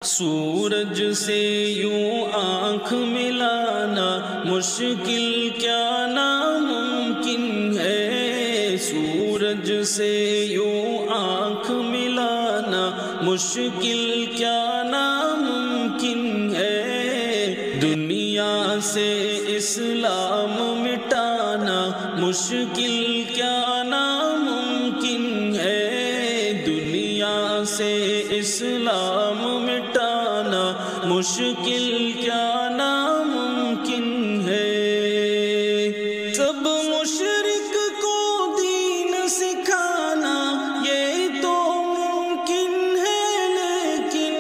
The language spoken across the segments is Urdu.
سورج سے یوں آنکھ ملانا مشکل کیا ناممکن ہے، سورج سے یوں آنکھ ملانا مشکل کیا ناممکن ہے، دنیا سے اسلام مٹانا مشکل کیا ناممکن ہے، دنیا سے اسلام مٹانا مشکل کیا ناممکن ہے، سب مشرک کو دین سکھانا یہ تو ممکن ہے، لیکن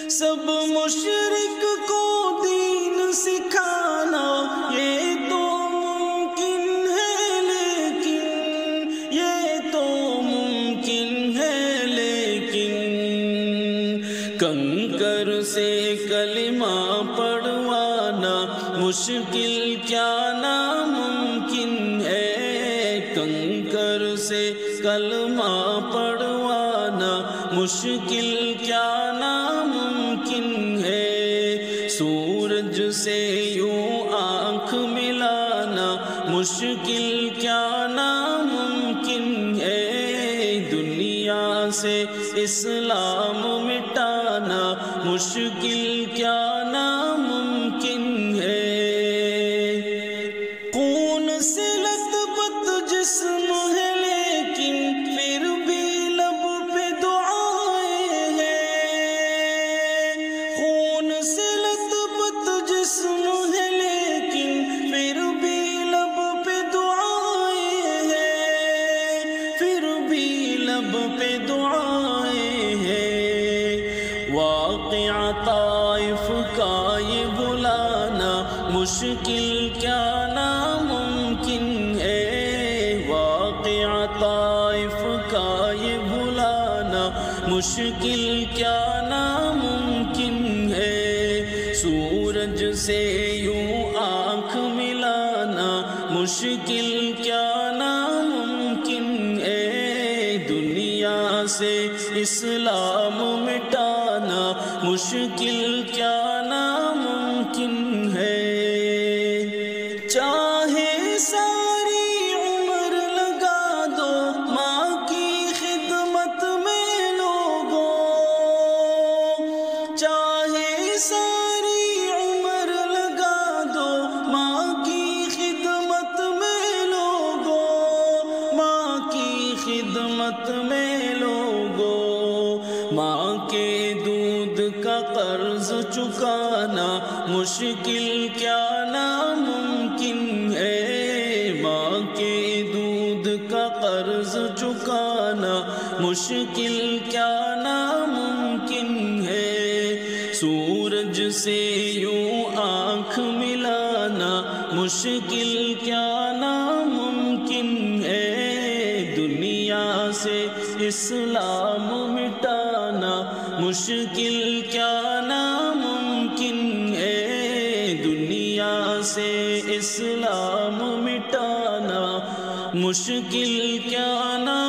سب مشرک کو دین سکھانا یہ تو ممکن ہے، لیکن یہ تو ممکن ہے، لیکن کنکر سے کلمہ پڑھوانا مشکل کیا ناممکن ہے، کنکر سے کلمہ پڑھوانا مشکل کیا ناممکن ہے، سورج سے یوں آنکھ ملانا مشکل کیا ناممکن ہے، دنیا سے اسلام مٹانا مشکل کیا ناممکن ہے، خون سے لطبت جسم ہے لیکن پھر بھی لب پہ دعائیں ہیں، خون سے لطبت جسم ہے لیکن پھر بھی لب پہ دعائیں ہیں، پھر بھی لب پہ دعائیں ہیں، واقعہ طائف کا یہ بلانا مشکل کیا ناممکن ہے، واقعہ طائف کا یہ بلانا مشکل کیا ناممکن ہے، سورج سے یوں آنکھ ملانا مشکل کیا ناممکن ہے، دنیا سے اسلام مٹانا مشکل کیا ناممکن ہے، چاہے ساری عمر لگا دو ماں کی خدمت میں لوگوں، چاہے ساری عمر لگا دو ماں کی خدمت میں لوگوں، ماں کی خدمت میں لوگوں، ماں کے دودھ کا قرض چکانا مشکل کیا ناممکن ہے، ماں کے دودھ کا قرض چکانا مشکل کیا ناممکن ہے، سورج سے یوں آنکھ ملانا مشکل کیا ناممکن ہے، دنیا سے اسلام مٹانا مشکل کیا ناممکن ہے، دنیا سے اسلام مٹانا مشکل کیا ناممکن